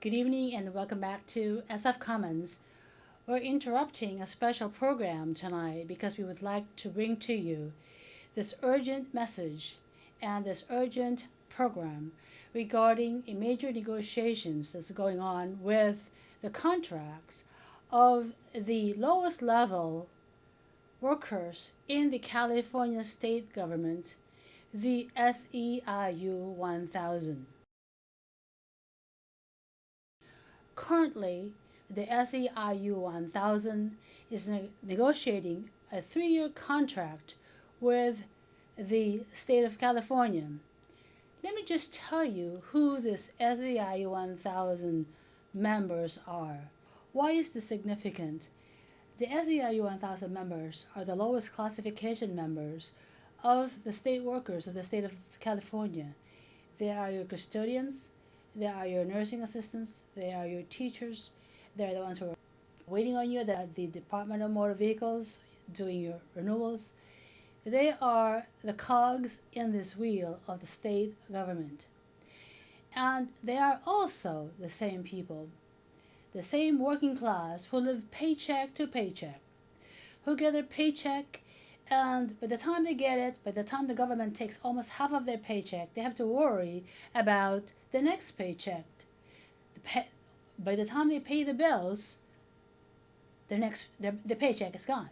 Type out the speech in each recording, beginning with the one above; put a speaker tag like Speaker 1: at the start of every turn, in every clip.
Speaker 1: Good evening and welcome back to SF Commons. We're interrupting a special program tonight because we would like to bring to you this urgent message and this urgent program regarding a major negotiations that's going on with the contracts of the lowest level workers in the California state government, the SEIU 1000. Currently, the SEIU 1000 is negotiating a 3-year contract with the state of California. Let me just tell you who this SEIU 1000 members are. Why is this significant? The SEIU 1000 members are the lowest classification members of the state workers of the state of California. They are your custodians, they are your nursing assistants, they are your teachers, they're the ones who are waiting on you at the Department of Motor Vehicles doing your renewals. They are the cogs in this wheel of the state government. And they are also the same people, the same working class who live paycheck to paycheck, who get their paycheck, and by the time they get it, by the time the government takes almost half of their paycheck, they have to worry about the next paycheck. By the time they pay the bills, the paycheck is gone.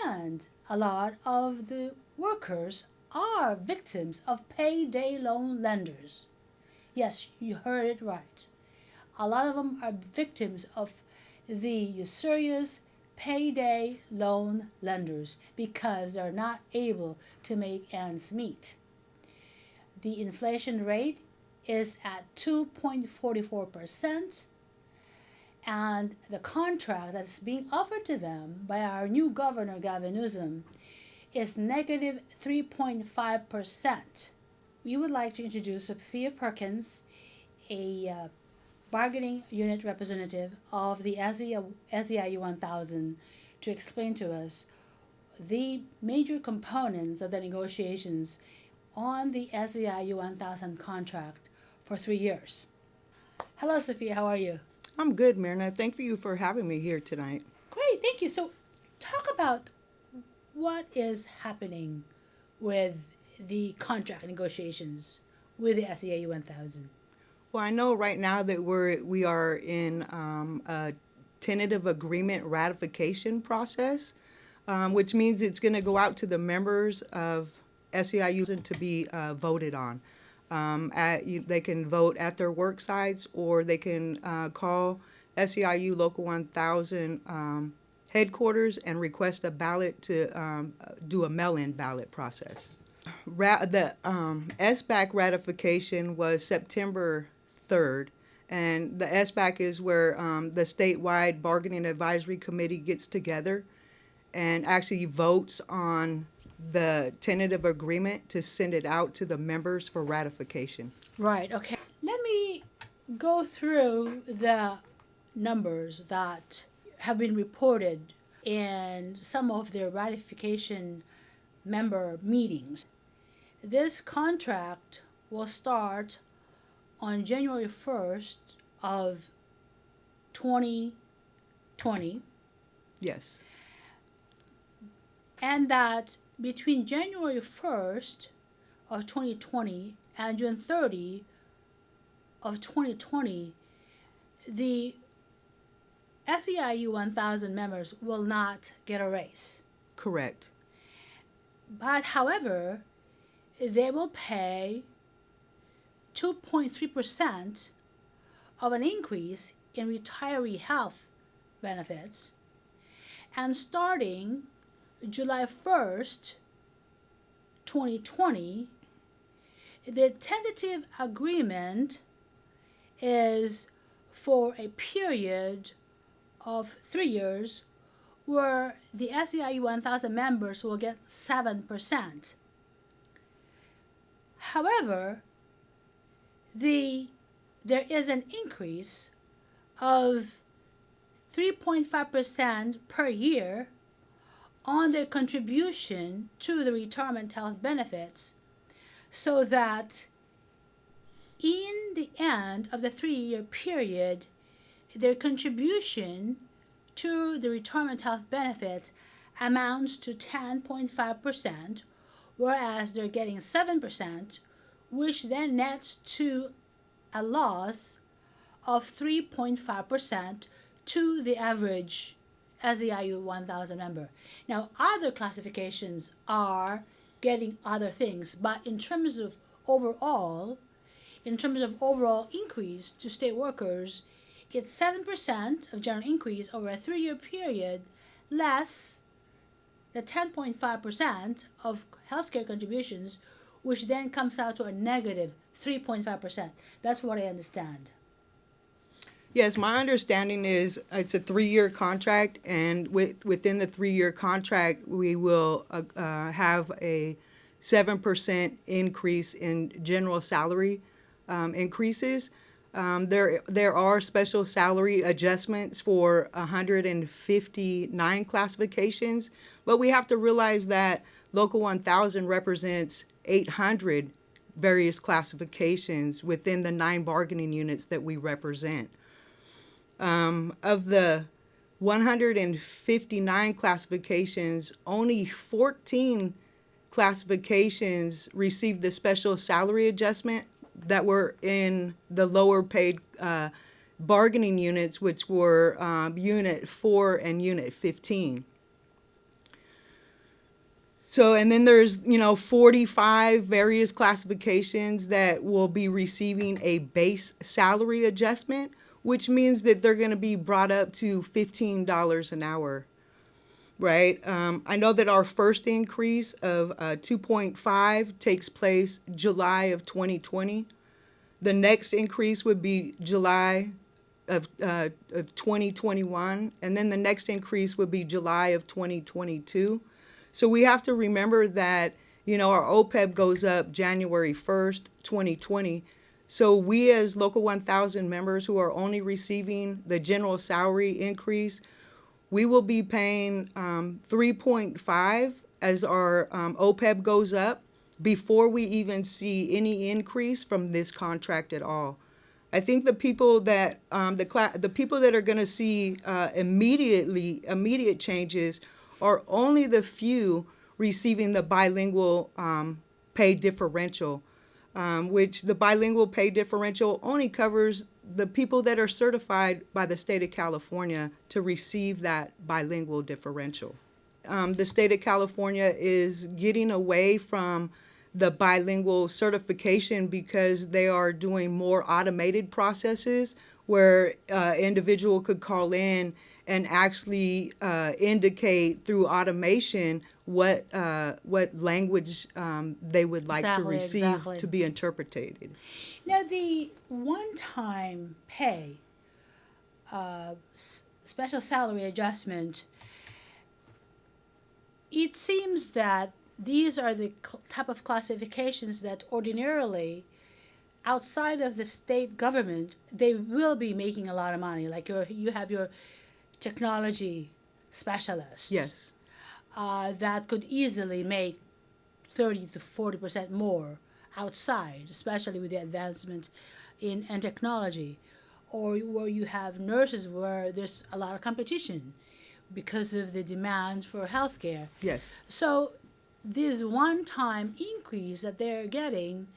Speaker 1: And a lot of the workers are victims of payday loan lenders. Yes, you heard it right. A lot of them are victims of the usurious payday loan lenders because they're not able to make ends meet. The inflation rate is at 2.44%, and the contract that's being offered to them by our new governor, Gavin Newsom, is negative 3.5%. We would like to introduce Sophia Perkins, a bargaining unit representative of the SEIU 1000, to explain to us the major components of the negotiations on the SEIU 1000 contract for 3 years. Hello, Sophia. How are you?
Speaker 2: I'm good, Myrna. Thank you for having me here tonight.
Speaker 1: Great. Thank you. So, talk about what is happening with the contract negotiations with the SEIU 1000.
Speaker 2: Well, I know right now that we are in a tentative agreement ratification process, which means it's going to go out to the members of SEIU to be voted on. They can vote at their work sites, or they can call SEIU Local 1000 headquarters and request a ballot to do a mail-in ballot process. The SBAC ratification was September 3rd, and the SBAC is where the statewide bargaining advisory committee gets together and actually votes on the tentative agreement to send it out to the members for ratification.
Speaker 1: Right, okay. Let me go through the numbers that have been reported in some of their ratification member meetings. This contract will start on January 1st of 2020.
Speaker 2: Yes.
Speaker 1: And that between January 1st of 2020 and June 30 of 2020, the SEIU 1000 members will not get a raise.
Speaker 2: Correct.
Speaker 1: But however, they will pay 2.3% of an increase in retiree health benefits, and starting July 1st, 2020, the tentative agreement is for a period of 3 years where the SEIU 1000 members will get 7%. However, there is an increase of 3.5% per year on their contribution to the retirement health benefits, so that in the end of the 3-year period, their contribution to the retirement health benefits amounts to 10.5%, whereas they're getting 7%, which then nets to a loss of 3.5% to the average SEIU 1000 member. Now, other classifications are getting other things, but in terms of overall increase to state workers, it's 7% of general increase over a 3-year period, less the 10.5% of healthcare contributions, which then comes out to a negative 3.5%. That's what I understand.
Speaker 2: Yes, my understanding is it's a 3-year contract, and within the 3-year contract, we will have a 7% increase in general salary increases. There are special salary adjustments for 159 classifications, but we have to realize that Local 1000 represents 800 various classifications within the 9 bargaining units that we represent. Of the 159 classifications, only 14 classifications received the special salary adjustment that were in the lower paid bargaining units, which were Unit 4 and Unit 15. So, and then there's, 45 various classifications that will be receiving a base salary adjustment, which means that they're going to be brought up to $15 an hour, right? I know that our first increase of 2.5 takes place July of 2020. The next increase would be July of 2021, and then the next increase would be July of 2022. So we have to remember that, our OPEB goes up January 1st, 2020. So we as Local 1000 members who are only receiving the general salary increase, we will be paying 3.5 as our OPEB goes up before we even see any increase from this contract at all. I think the people that the people that are going to see immediate changes are only the few receiving the bilingual pay differential. Which the bilingual pay differential only covers the people that are certified by the state of California to receive that bilingual differential. The state of California is getting away from the bilingual certification because they are doing more automated processes where individual could call in and actually indicate through automation what language they would like to receive to be interpreted.
Speaker 1: Now, the one-time pay special salary adjustment, it seems that these are the type of classifications that ordinarily, outside of the state government, they will be making a lot of money. Like you have your technology specialists.
Speaker 2: Yes.
Speaker 1: That could easily make 30 to 40% more outside, especially with the advancement in technology. Or where you have nurses where there's a lot of competition because of the demand for healthcare.
Speaker 2: Yes.
Speaker 1: So this one-time increase that they're getting,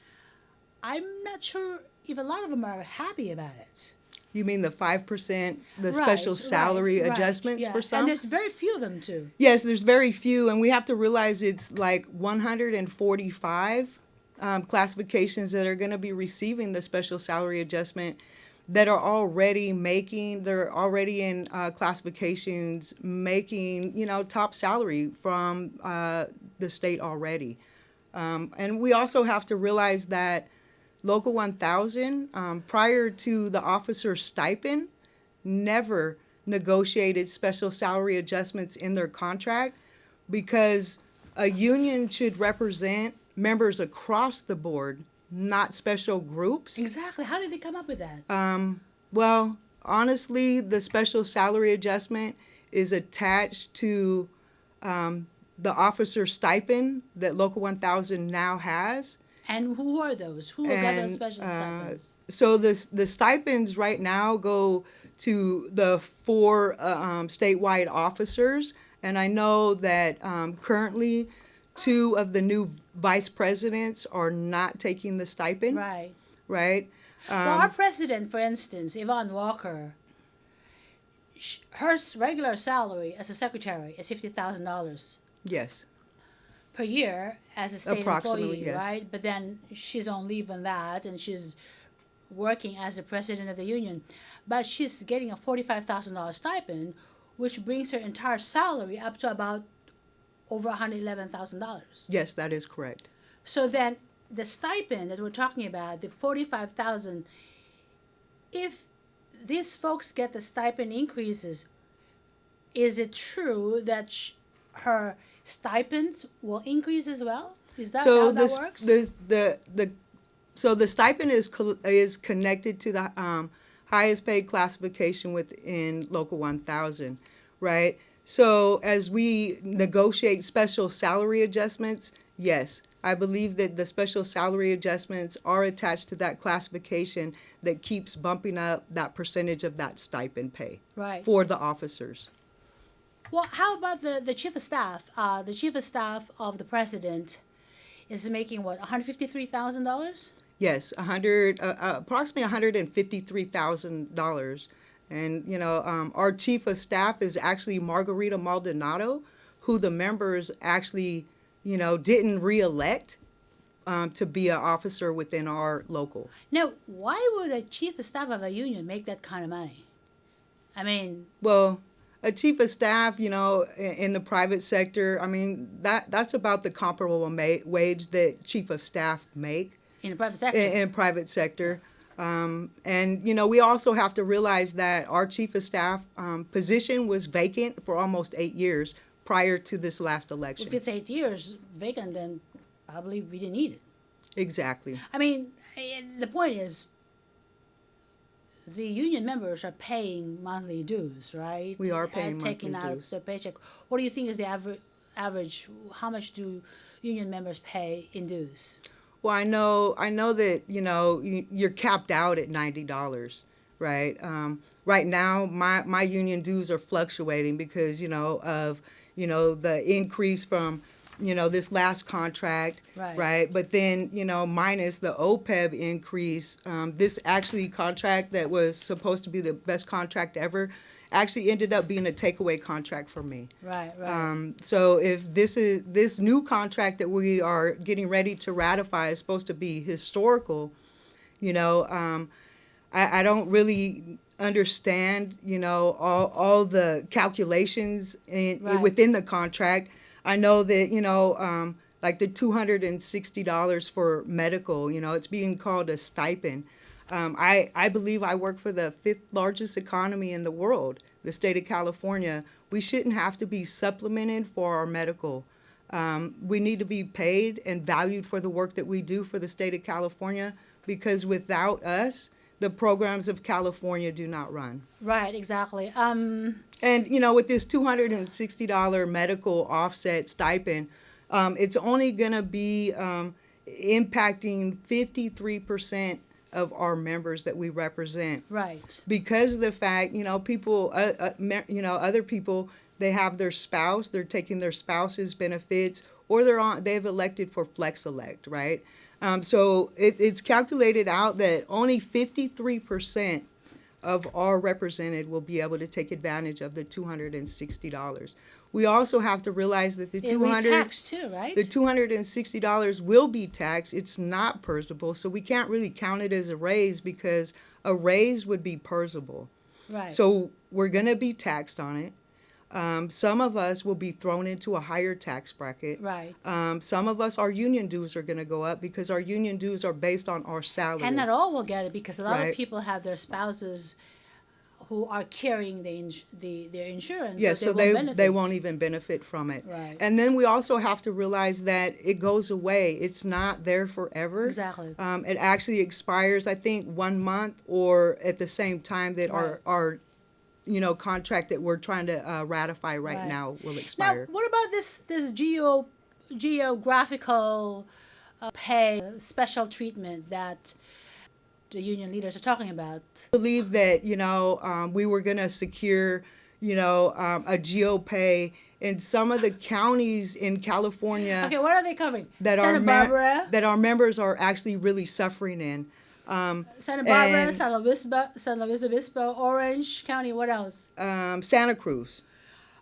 Speaker 1: I'm not sure if a lot of them are happy about it.
Speaker 2: You mean the 5%, the special salary adjustments for some?
Speaker 1: And there's very few of them too.
Speaker 2: Yes, there's very few, and we have to realize it's like 145 classifications that are going to be receiving the special salary adjustment that are already they're already in classifications making, top salary from the state already. And we also have to realize that Local 1000, prior to the officer stipend, never negotiated special salary adjustments in their contract because a union should represent members across the board, not special groups.
Speaker 1: Exactly. How did they come up with that?
Speaker 2: Well, honestly, the special salary adjustment is attached to the officer stipend that Local 1000 now has.
Speaker 1: And who are those? Who will get those
Speaker 2: And
Speaker 1: special stipends?
Speaker 2: so the stipends right now go to the four statewide officers, and I know that currently two of the new vice presidents are not taking the stipend,
Speaker 1: Right.
Speaker 2: right?
Speaker 1: Well, our president, for instance, Yvonne Walker, her regular salary as a secretary is $50,000
Speaker 2: Yes,
Speaker 1: per year as a state
Speaker 2: approximately,
Speaker 1: employee,
Speaker 2: yes.
Speaker 1: right? But then she's on leave on that, and she's working as the president of the union. But she's getting a $45,000 stipend, which brings her entire salary up to about over $111,000.
Speaker 2: Yes, that is correct.
Speaker 1: So then the stipend that we're talking about, the 45,000, if these folks get the stipend increases, is it true that her stipends will increase as well? Is that
Speaker 2: So
Speaker 1: how that
Speaker 2: this
Speaker 1: works?
Speaker 2: so the stipend is connected to the highest paid classification within Local 1000, right? So as we negotiate special salary adjustments, yes, I believe that the special salary adjustments are attached to that classification that keeps bumping up that percentage of that stipend pay
Speaker 1: Right.
Speaker 2: for the officers.
Speaker 1: Well, how about the chief of staff? The chief of staff of the president is making what, $153,000?
Speaker 2: Yes, approximately $153,000. And, our chief of staff is actually Margarita Maldonado, who the members actually, didn't reelect to be an officer within our local.
Speaker 1: Now, why would a chief of staff of a union make that kind of money? I mean,
Speaker 2: Well, a chief of staff, in the private sector, I mean, that's about the comparable wage that chief of staff make
Speaker 1: in the private sector.
Speaker 2: in private sector. And, we also have to realize that our chief of staff position was vacant for almost 8 years prior to this last election.
Speaker 1: If it's 8 years vacant, then probably we didn't need it.
Speaker 2: Exactly.
Speaker 1: I mean, the point is, the union members are paying monthly dues, right?
Speaker 2: We are paying
Speaker 1: and taking
Speaker 2: monthly
Speaker 1: out
Speaker 2: dues.
Speaker 1: their paycheck. What do you think is the average? How much do union members pay in dues?
Speaker 2: Well, I know that, you're capped out at $90, right? Right now, my union dues are fluctuating because, of, the increase from, this last contract,
Speaker 1: Right.
Speaker 2: But then, minus the OPEB increase, this actually contract that was supposed to be the best contract ever actually ended up being a takeaway contract for me.
Speaker 1: Right.
Speaker 2: So if this new contract that we are getting ready to ratify is supposed to be historical, I don't really understand, all the calculations
Speaker 1: Right.
Speaker 2: within the contract. I know that, like the $260 for medical, it's being called a stipend. I believe I work for the 5th largest economy in the world, the state of California. We shouldn't have to be supplemented for our medical. We need to be paid and valued for the work that we do for the state of California, because without us, the programs of California do not run.
Speaker 1: Right. Exactly.
Speaker 2: And, with this $260 medical offset stipend, it's only going to be impacting 53% of our members that we represent.
Speaker 1: Right.
Speaker 2: Because of the fact, people, other people, they have their spouse, they're taking their spouse's benefits, or they've elected for Flex Elect, right? So it's calculated out that only 53% of our represented will be able to take advantage of the $260. We also have to realize that the
Speaker 1: It'll be taxed too, right?
Speaker 2: the $260 will be taxed. It's not PERSable, so we can't really count it as a raise because a raise would be PERSable.
Speaker 1: Right.
Speaker 2: So we're going to be taxed on it. Some of us will be thrown into a higher tax bracket.
Speaker 1: Right.
Speaker 2: Some of us, our union dues are going to go up because our union dues are based on our salary.
Speaker 1: And not all will get it because a lot
Speaker 2: Right.
Speaker 1: of people have their spouses who are carrying their insurance.
Speaker 2: Yes, so they won't even benefit from it.
Speaker 1: Right.
Speaker 2: And then we also have to realize that it goes away. It's not there forever.
Speaker 1: Exactly.
Speaker 2: It actually expires, I think, 1 month or at the same time that
Speaker 1: Right.
Speaker 2: our contract that we're trying to ratify right now will
Speaker 1: Now,
Speaker 2: expire.
Speaker 1: what about this geographical pay special treatment that the union leaders are talking about.
Speaker 2: I believe that, we were going to secure, a GeoPay in some of the counties in California.
Speaker 1: Okay, what are they covering?
Speaker 2: That
Speaker 1: Santa Barbara?
Speaker 2: that our members are actually really suffering in.
Speaker 1: Santa Barbara, San Luis Obispo, Orange County, what else?
Speaker 2: Santa Cruz.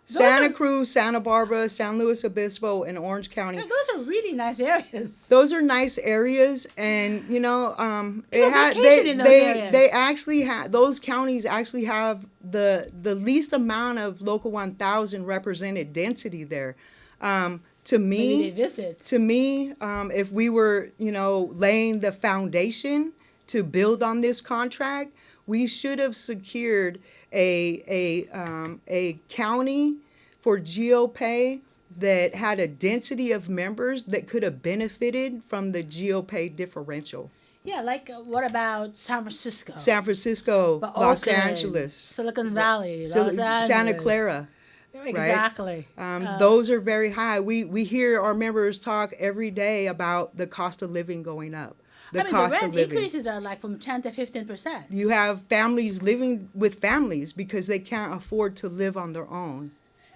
Speaker 2: Santa Cruz, Santa Barbara, San Luis Obispo, and Orange County.
Speaker 1: Yeah, those are really nice areas.
Speaker 2: Those are nice areas, and
Speaker 1: areas.
Speaker 2: They actually have, those counties actually have the least amount of local 1000 represented density there. To me,
Speaker 1: maybe they visit.
Speaker 2: To me, if we were laying the foundation to build on this contract, we should have secured a county for GeoPay that had a density of members that could have benefited from the GeoPay differential.
Speaker 1: Yeah, like what about San Francisco?
Speaker 2: San Francisco, Los Angeles,
Speaker 1: Silicon Valley, Los Angeles,
Speaker 2: Santa Clara.
Speaker 1: Exactly.
Speaker 2: Right? Those are very high. We hear our members talk every day about the cost of living going up.
Speaker 1: The rent increases are like from 10 to 15%.
Speaker 2: You have families living with families because they can't afford to live on their own.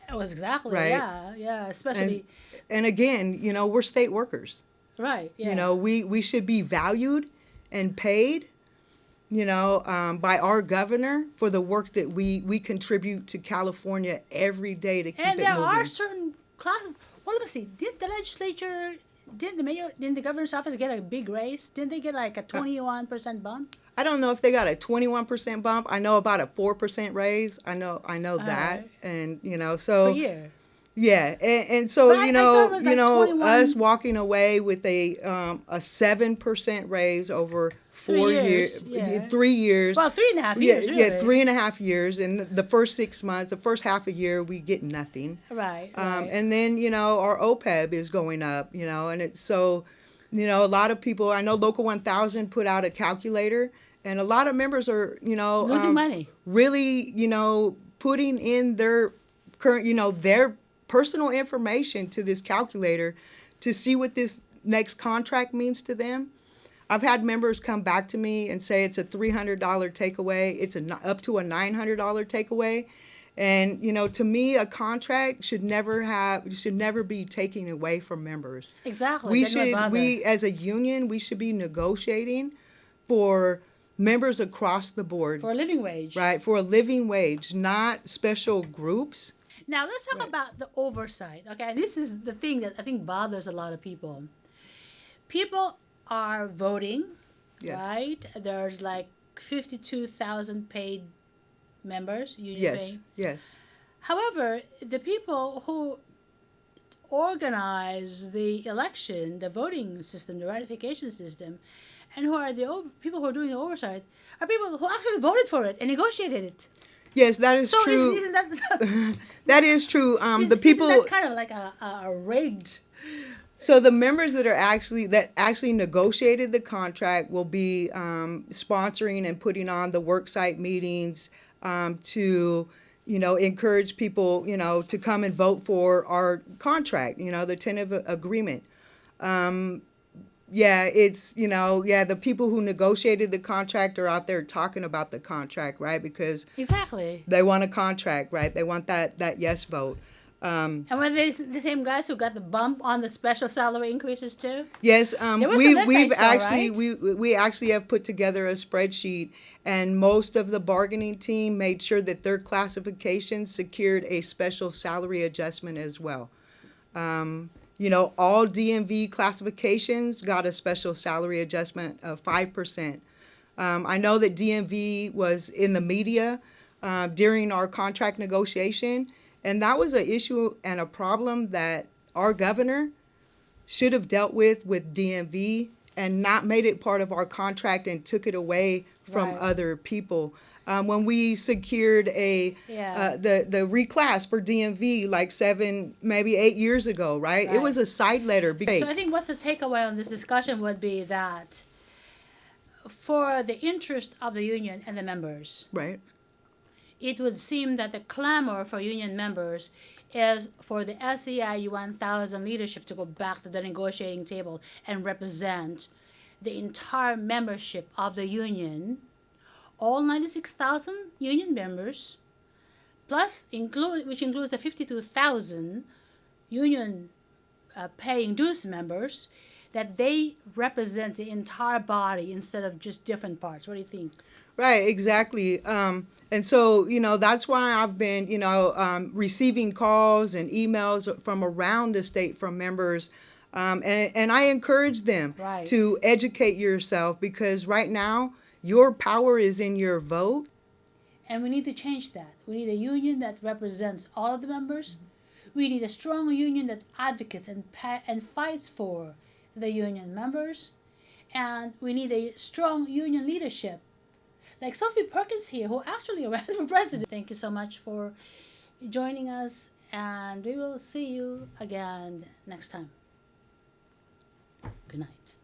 Speaker 1: It was exactly,
Speaker 2: right?
Speaker 1: Yeah, especially.
Speaker 2: And again, we're state workers.
Speaker 1: Right, yeah.
Speaker 2: We should be valued and paid, by our governor for the work that we contribute to California every day to keep it moving.
Speaker 1: And there are certain classes. Well, let me see. Did the legislature... Didn't the governor's office get a big raise? Didn't they get like a 21% bump?
Speaker 2: I don't know if they got a 21% bump. I know about a 4% raise. I know that,
Speaker 1: right.
Speaker 2: And so
Speaker 1: per year.
Speaker 2: Yeah, and so
Speaker 1: like
Speaker 2: us walking away with a 7% raise over 4 years,
Speaker 1: yeah.
Speaker 2: 3 years.
Speaker 1: Well, 3.5 years.
Speaker 2: Yeah,
Speaker 1: really.
Speaker 2: 3.5 years. And the first 6 months, the first half a year, we get nothing.
Speaker 1: Right.
Speaker 2: And then our OPEB is going up. And it's so, a lot of people. I know Local 1000 put out a calculator, and a lot of members are
Speaker 1: losing money.
Speaker 2: Really, putting in their current, their personal information to this calculator to see what this next contract means to them. I've had members come back to me and say it's a $300 takeaway. It's up to a $900 takeaway. And, to me, a contract should never be taken away from members.
Speaker 1: Exactly.
Speaker 2: We as a union, we should be negotiating for members across the board.
Speaker 1: For a living wage.
Speaker 2: Right, for a living wage, not special groups.
Speaker 1: Now, let's talk about the oversight, okay? And this is the thing that I think bothers a lot of people. People are voting, yes. Right? There's like 52,000 paid members, union paying.
Speaker 2: Yes.
Speaker 1: However, the people who organize the election, the voting system, the ratification system, and who are the people who are doing the oversight are people who actually voted for it and negotiated it.
Speaker 2: Yes, that is true.
Speaker 1: Isn't that
Speaker 2: that is true. The people
Speaker 1: isn't that kind of like a rigged.
Speaker 2: So the members that actually negotiated the contract will be sponsoring and putting on the worksite meetings to encourage people to come and vote for our contract. The tentative agreement. The people who negotiated the contract are out there talking about the contract, right? Because
Speaker 1: exactly
Speaker 2: they want a contract, right? They want that yes vote.
Speaker 1: And were they the same guys who got the bump on the special salary increases too?
Speaker 2: Yes, we actually have put together a spreadsheet, and most of the bargaining team made sure that their classification secured a special salary adjustment as well. All DMV classifications got a special salary adjustment of 5%. I know that DMV was in the media during our contract negotiation, and that was an issue and a problem that our governor should have dealt with DMV and not made it part of our contract and took it away from other people. When we secured the reclass for DMV like 7, maybe 8 years ago, right? It was a side letter.
Speaker 1: So I think what's the takeaway on this discussion would be that for the interest of the union and the members,
Speaker 2: right,
Speaker 1: it would seem that the clamor for union members is for the SEIU 1000 leadership to go back to the negotiating table and represent the entire membership of the union, all 96,000 union members, plus which includes the 52,000 union paying dues members, that they represent the entire body instead of just different parts. What do you think?
Speaker 2: Right, exactly. And so, that's why I've been, receiving calls and emails from around the state from members. And I encourage them
Speaker 1: Right.
Speaker 2: to educate yourself, because right now your power is in your vote.
Speaker 1: And we need to change that. We need a union that represents all of the members. We need a strong union that advocates and fights for the union members. And we need a strong union leadership, like Sophie Perkins here, who actually ran for president. Thank you so much for joining us, and we will see you again next time. Good night.